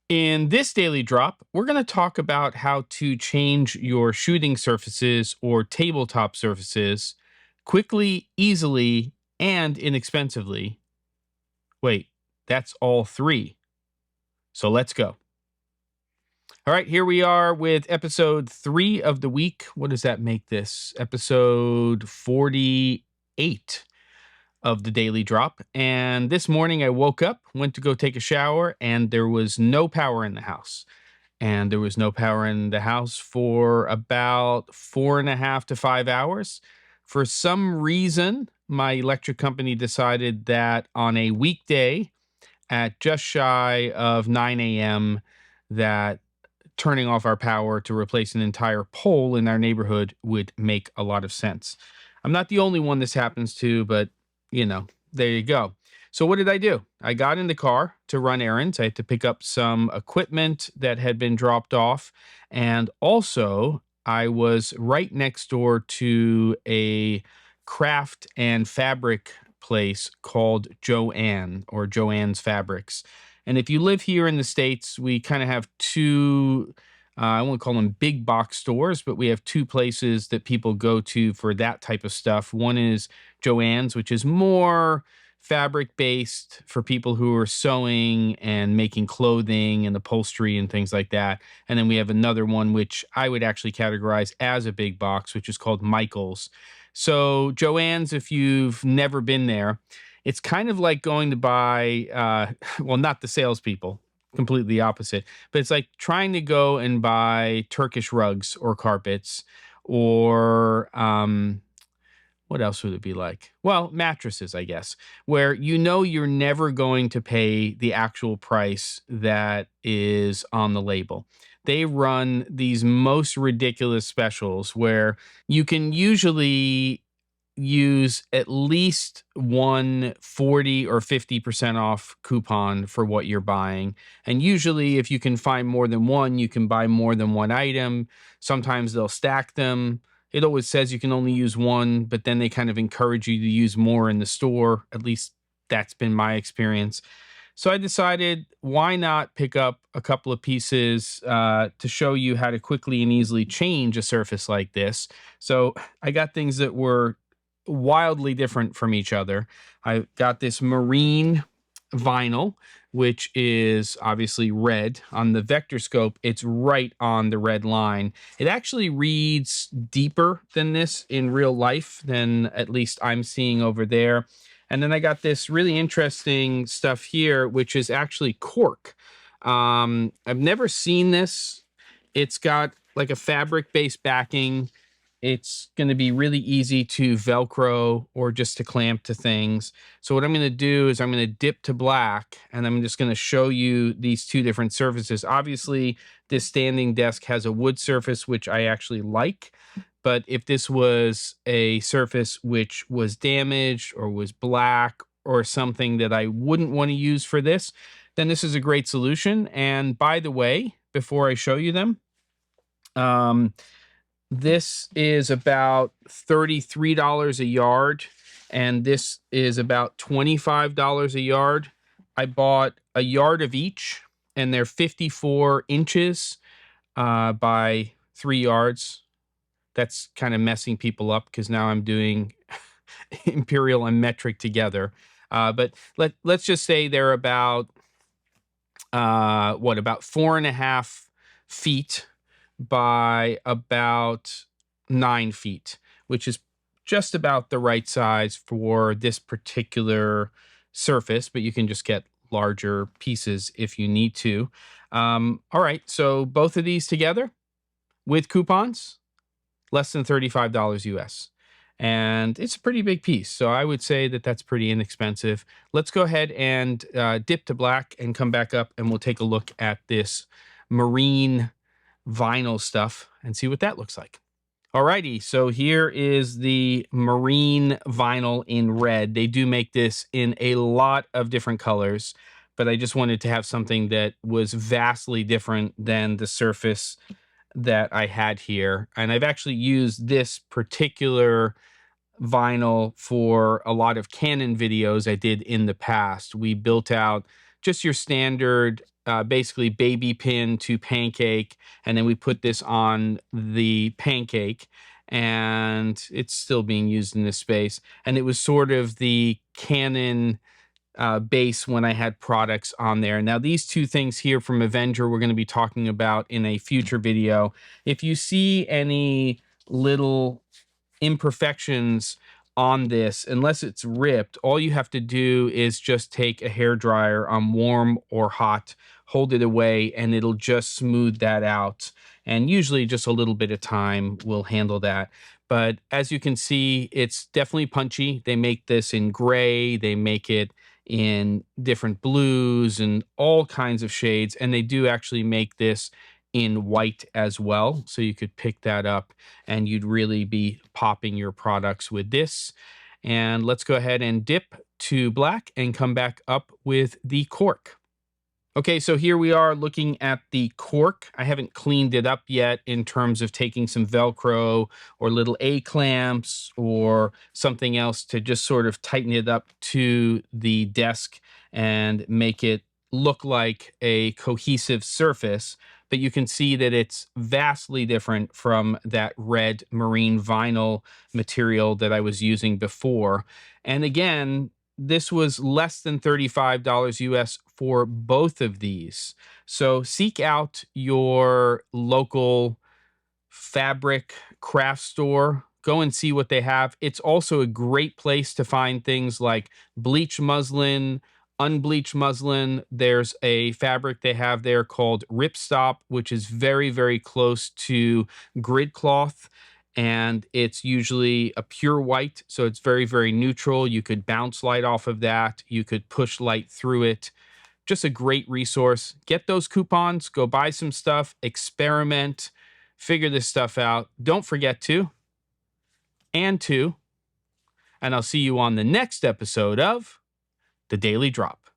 In this daily drop, we're going to talk about how to change your shooting surfaces or tabletop surfaces quickly, easily, and inexpensively. Wait, that's all three. So let's go. All right, here we are with episode 3 of the week. What does that make this? Episode 48 of the daily drop. And this morning I woke up, went to go take a shower, and there was no power in the house. And there was no power in the house for about 4.5 to 5 hours. For some reason, my electric company decided that on a weekday at just shy of 9 a.m. that turning off our power to replace an entire pole in our neighborhood would make a lot of sense. I'm not the only one this happens to, but there you go. So what did I do? I got in the car to run errands. I had to pick up some equipment that had been dropped off. And also, I was right next door to a craft and fabric place called Joann, or Joann's Fabrics. And if you live here in the States, we kind of have two, I won't call them big box stores, but we have two places that people go to for that type of stuff. One is Joann's, which is more fabric based for people who are sewing and making clothing and upholstery and things like that. And then we have another one, which I would actually categorize as a big box, which is called Michael's. So Joann's, if you've never been there, it's kind of like going to buy, well, not the salespeople, completely opposite, but it's like trying to go and buy Turkish rugs or carpets or, what else would it be like? Well, mattresses, I guess, where you're never going to pay the actual price that is on the label. They run these most ridiculous specials where you can usually use at least one 40 or 50% off coupon for what you're buying. And usually if you can find more than one, you can buy more than one item. Sometimes they'll stack them. It always says you can only use one, but then they kind of encourage you to use more in the store. At least that's been my experience. So I decided, why not pick up a couple of pieces to show you how to quickly and easily change a surface like this. So I got things that were wildly different from each other. I got this marine vinyl, which is obviously red. On the vector scope, it's right on the red line. It actually reads deeper than this in real life than at least I'm seeing over there. And then I got this really interesting stuff here, which is actually cork. I've never seen this. It's got like a fabric-based backing. It's going to be really easy to Velcro or just to clamp to things. So what I'm going to do is I'm going to dip to black, and I'm just going to show you these two different surfaces. Obviously, this standing desk has a wood surface, which I actually like. But if this was a surface which was damaged or was black or something that I wouldn't want to use for this, then this is a great solution. And by the way, before I show you them, this is about $33 a yard, and this is about $25 a yard. I bought a yard of each, and they're 54 inches by 3 yards. That's kind of messing people up because now I'm doing imperial and metric together. But let's just say they're about, about 4.5 feet by about 9 feet, which is just about the right size for this particular surface, but you can just get larger pieces if you need to. All right, so both of these together with coupons, less than $35 US. And it's a pretty big piece, so I would say that that's pretty inexpensive. Let's go ahead and dip to black and come back up, and we'll take a look at this marine vinyl stuff and see what that looks like. Alrighty, so here is the marine vinyl in red. They do make this in a lot of different colors, but I just wanted to have something that was vastly different than the surface that I had here. And I've actually used this particular vinyl for a lot of Canon videos I did in the past. We built out just your standard basically baby pin to pancake, and then we put this on the pancake, and it's still being used in this space. And it was sort of the Canon base when I had products on there. Now, these two things here from Avenger, we're going to be talking about in a future video. If you see any little imperfections on this, unless it's ripped, all you have to do is just take a hair dryer on warm or hot, hold it away, and it'll just smooth that out. And usually just a little bit of time will handle that. But as you can see, it's definitely punchy. They make this in gray, they make it in different blues and all kinds of shades. And they do actually make this in white as well. So you could pick that up and you'd really be popping your products with this. And let's go ahead and dip to black and come back up with the cork. Okay, so here we are looking at the cork. I haven't cleaned it up yet in terms of taking some Velcro or little A-clamps or something else to just sort of tighten it up to the desk and make it look like a cohesive surface. But you can see that it's vastly different from that red marine vinyl material that I was using before. And again, this was less than $35 US for both of these. So seek out your local fabric craft store. Go and see what they have. It's also a great place to find things like bleach muslin, unbleached muslin. There's a fabric they have there called Ripstop, which is very, very close to grid cloth. And it's usually a pure white, so it's very, very neutral. You could bounce light off of that. You could push light through it. Just a great resource. Get those coupons, go buy some stuff, experiment, figure this stuff out. Don't forget to, and I'll see you on the next episode of The Daily Drop.